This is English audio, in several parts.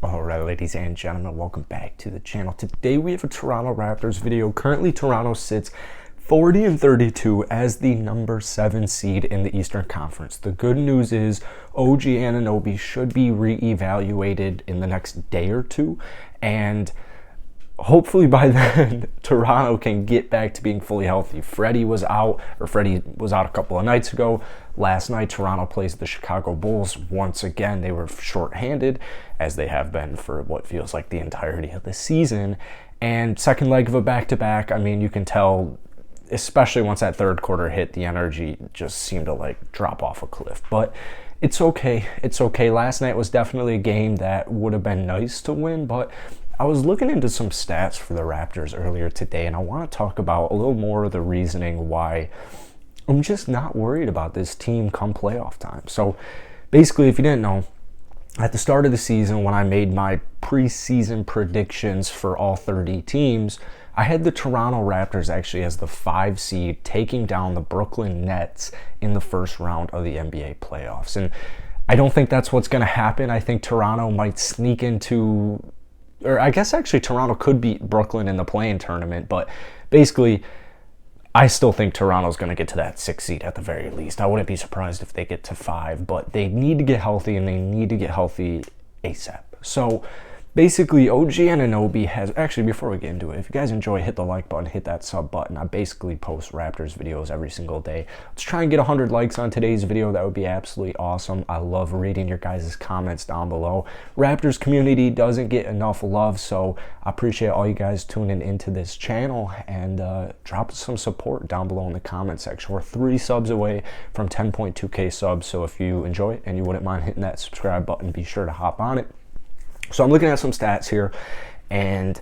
Alright, ladies and gentlemen, welcome back to the channel. Today we have a Toronto Raptors video. Currently, Toronto sits 40-32 as the number 7 seed in the Eastern Conference. The good news is OG Anunoby should be reevaluated in the next day or two, and hopefully by then Toronto can get back to being fully healthy. Freddie was out a couple of nights ago. Last night Toronto plays the Chicago Bulls. Once again, they were shorthanded, as they have been for what feels like the entirety of the season. And second leg of a back-to-back, I mean, you can tell, especially once that third quarter hit, the energy just seemed to like drop off a cliff. But it's okay. It's okay. Last night was definitely a game that would have been nice to win, but I was looking into some stats for the Raptors earlier today, and I want to talk about a little more of the reasoning why I'm just not worried about this team come playoff time. So basically, if you didn't know, at the start of the season, when I made my preseason predictions for all 30 teams, I had the Toronto Raptors actually as the 5 seed, taking down the Brooklyn Nets in the first round of the NBA playoffs. And I don't think that's what's going to happen. I think Toronto might sneak into, or I guess actually Toronto could beat Brooklyn in the play-in tournament, but basically I still think Toronto's going to get to that 6th seed at the very least. I wouldn't be surprised if they get to 5, but they need to get healthy, and they need to get healthy ASAP. So basically, OG Anunoby has, actually before we get into it, if you guys enjoy, hit the like button, hit that sub button. I basically post Raptors videos every single day. Let's try and get 100 likes on today's video. That would be absolutely awesome. I love reading your guys' comments down below. Raptors community doesn't get enough love, so I appreciate all you guys tuning into this channel, and drop some support down below in the comment section. We're 3 subs away from 10.2k subs, so if you enjoy it and you wouldn't mind hitting that subscribe button, be sure to hop on it. So I'm looking at some stats here, and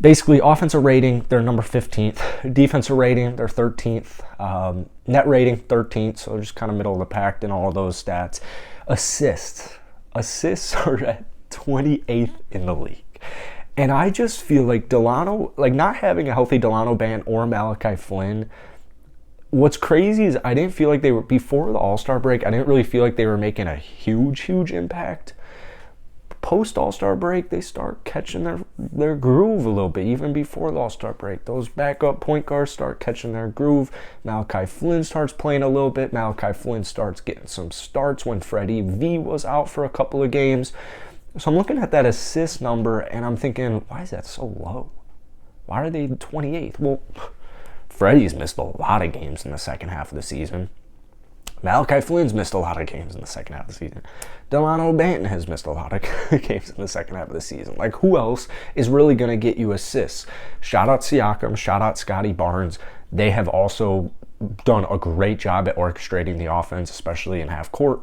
basically offensive rating, they're number 15th. Defensive rating, they're 13th. Net rating, 13th, so they're just kind of middle of the pack in all of those stats. Assists are at 28th in the league. And I just feel like Delano, like not having a healthy Delano Band or Malachi Flynn, what's crazy is I didn't feel like they were, before the All-Star break, I didn't really feel like they were making a huge impact. Post All-Star break, they start catching their groove a little bit. Even before the All-Star break, those backup point guards start catching their groove. Malachi Flynn starts playing a little bit. Malachi Flynn starts getting some starts when Freddie V was out for a couple of games. So I'm looking at that assist number, and I'm thinking, why is that so low? Why are they 28th? Well, Freddie's missed a lot of games in the second half of the season. Malachi Flynn's missed a lot of games in the second half of the season. Delano Banton has missed a lot of games in the second half of the season. Like, who else is really going to get you assists? Shout out Siakam, shout out Scotty Barnes. They have also done a great job at orchestrating the offense, especially in half court.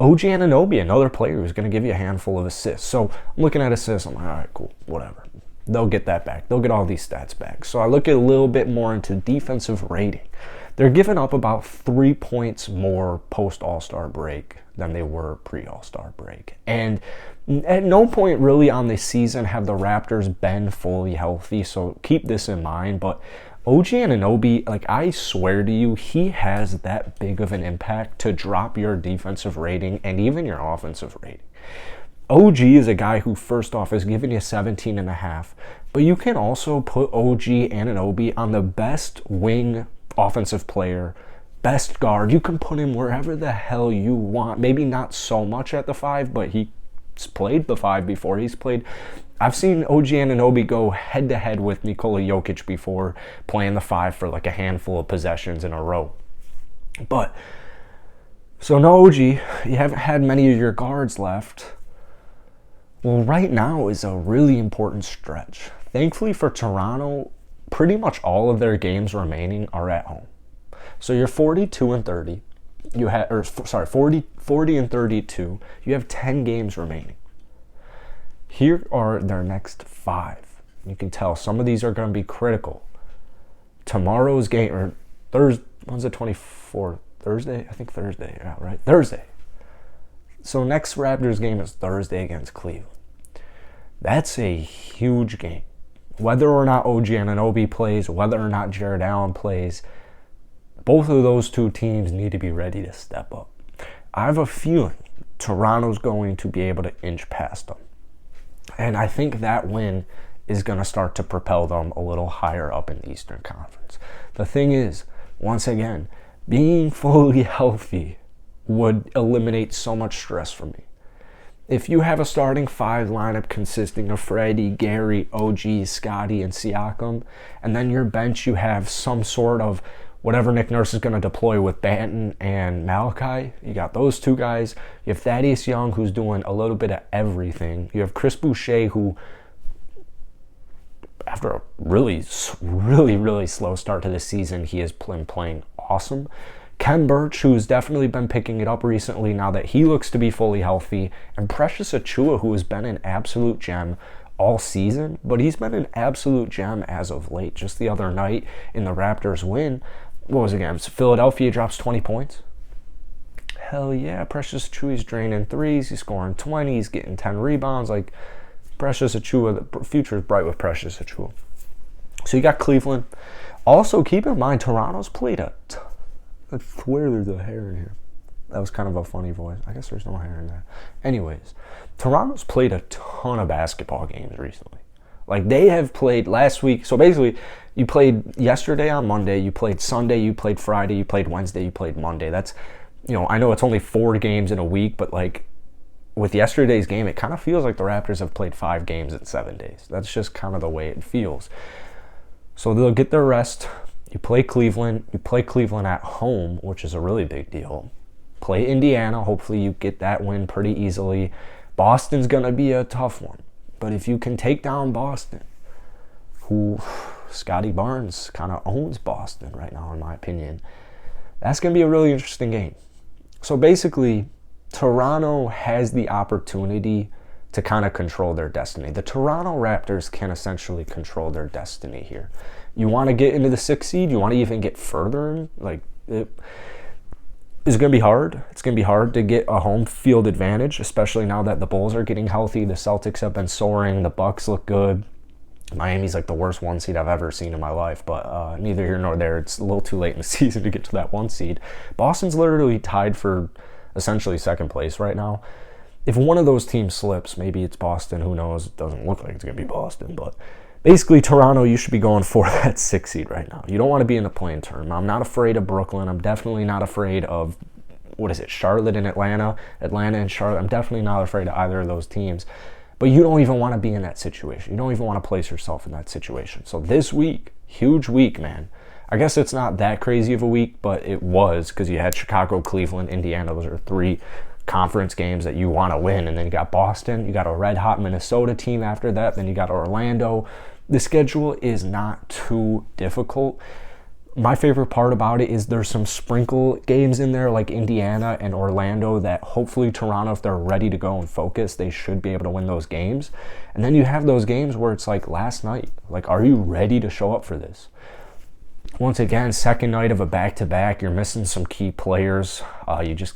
OG Anunoby, another player who's going to give you a handful of assists. So I'm looking at assists, I'm like, all right, cool, whatever. They'll get that back. They'll get all these stats back. So I look at a little bit more into defensive rating. They're giving up about 3 points more post All-Star break than they were pre-All-Star break. And at no point really on this season have the Raptors been fully healthy, so keep this in mind. But OG Anunoby, like, I swear to you, he has that big of an impact to drop your defensive rating and even your offensive rating. OG is a guy who, first off, is giving you 17.5, but you can also put OG Anunoby on the best wing offensive player, best guard. You can put him wherever the hell you want. Maybe not so much at the 5, but he's played the 5 before. I've seen OG Anunoby go head-to-head with Nikola Jokic before, playing the 5 for like a handful of possessions in a row. But, so no OG, you haven't had many of your guards left. Well, right now is a really important stretch. Thankfully for Toronto, pretty much all of their games remaining are at home. So you're 42-30. You have, 40-32. You have 10 games remaining. Here are their next 5. You can tell some of these are going to be critical. Tomorrow's game, or Thursday, when's the 24th? Thursday? I think Thursday, yeah, right? Thursday. So next Raptors game is Thursday against Cleveland. That's a huge game. Whether or not OG Anunoby plays, whether or not Jared Allen plays, both of those two teams need to be ready to step up. I have a feeling Toronto's going to be able to inch past them. And I think that win is going to start to propel them a little higher up in the Eastern Conference. The thing is, once again, being fully healthy would eliminate so much stress for me. If you have a starting 5 lineup consisting of Freddie, Gary, OG, Scotty, and Siakam, and then your bench you have some sort of whatever Nick Nurse is going to deploy with Banton and Malachi, you got those 2 guys. You have Thaddeus Young, who's doing a little bit of everything. You have Chris Boucher, who, after a really slow start to the season, he has been playing awesome. Ken Birch, who's definitely been picking it up recently now that he looks to be fully healthy. And Precious Achiuwa, who has been an absolute gem all season, but he's been an absolute gem as of late. Just the other night in the Raptors win, what was it against Philadelphia, drops 20 points. Hell yeah, Precious Achiuwa's draining threes, he's scoring 20, he's getting 10 rebounds. Like, Precious Achiuwa, the future is bright with Precious Achiuwa. So you got Cleveland. Also, keep in mind, Toronto's played I swear there's a hair in here. That was kind of a funny voice. I guess there's no hair in there. Anyways, Toronto's played a ton of basketball games recently. Like, they have played last week. So basically, you played yesterday on Monday, you played Sunday, you played Friday, you played Wednesday, you played Monday. That's, I know it's only 4 games in a week, but like, with yesterday's game, it kind of feels like the Raptors have played 5 games in 7 days. That's just kind of the way it feels. So they'll get their rest. You play Cleveland at home, which is a really big deal. Play Indiana. Hopefully you get that win pretty easily. Boston's going to be a tough one. But if you can take down Boston, who Scotty Barnes kind of owns Boston right now, in my opinion, that's going to be a really interesting game. So basically, Toronto has the opportunity to kind of control their destiny. The Toronto Raptors can essentially control their destiny here. You want to get into the 6th seed? You want to even get further in? Like, it is going to be hard. It's going to be hard to get a home field advantage, especially now that the Bulls are getting healthy. The Celtics have been soaring. The Bucks look good. Miami's like the worst 1 seed I've ever seen in my life, but neither here nor there. It's a little too late in the season to get to that 1 seed. Boston's literally tied for essentially 2nd place right now. If one of those teams slips, maybe it's Boston. Who knows? It doesn't look like it's going to be Boston, but basically, Toronto, you should be going for that 6th seed right now. You don't want to be in the play-in tournament. I'm not afraid of Brooklyn. I'm definitely not afraid of, Charlotte and Atlanta and Charlotte. I'm definitely not afraid of either of those teams. But you don't even want to be in that situation. You don't even want to place yourself in that situation. So this week, huge week, man. I guess it's not that crazy of a week, but it was, because you had Chicago, Cleveland, Indiana. Those are 3 conference games that you want to win. And then you got Boston, you got a red-hot Minnesota team after that, then you got Orlando. The schedule is not too difficult. My favorite part about it is there's some sprinkle games in there like Indiana and Orlando that hopefully Toronto, if they're ready to go and focus, they should be able to win those games. And then you have those games where it's like last night. Like, are you ready to show up for this? Once again, 2nd night of a back-to-back, you're missing some key players. You just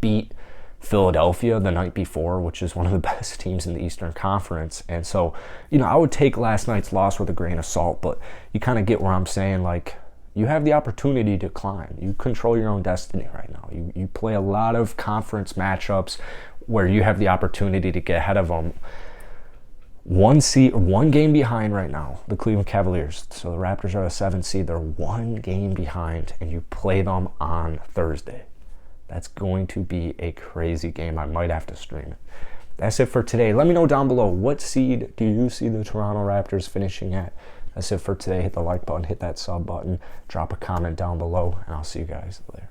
beat Philadelphia the night before, which is one of the best teams in the Eastern Conference. And so, I would take last night's loss with a grain of salt, but you kind of get where I'm saying. Like, you have the opportunity to climb. You control your own destiny right now. You play a lot of conference matchups where you have the opportunity to get ahead of them. 1 game behind right now, the Cleveland Cavaliers. So the Raptors are a 7th seed. They're 1 game behind, and you play them on Thursday. That's going to be a crazy game. I might have to stream it. That's it for today. Let me know down below, what seed do you see the Toronto Raptors finishing at? That's it for today. Hit the like button, hit that sub button, drop a comment down below, and I'll see you guys later.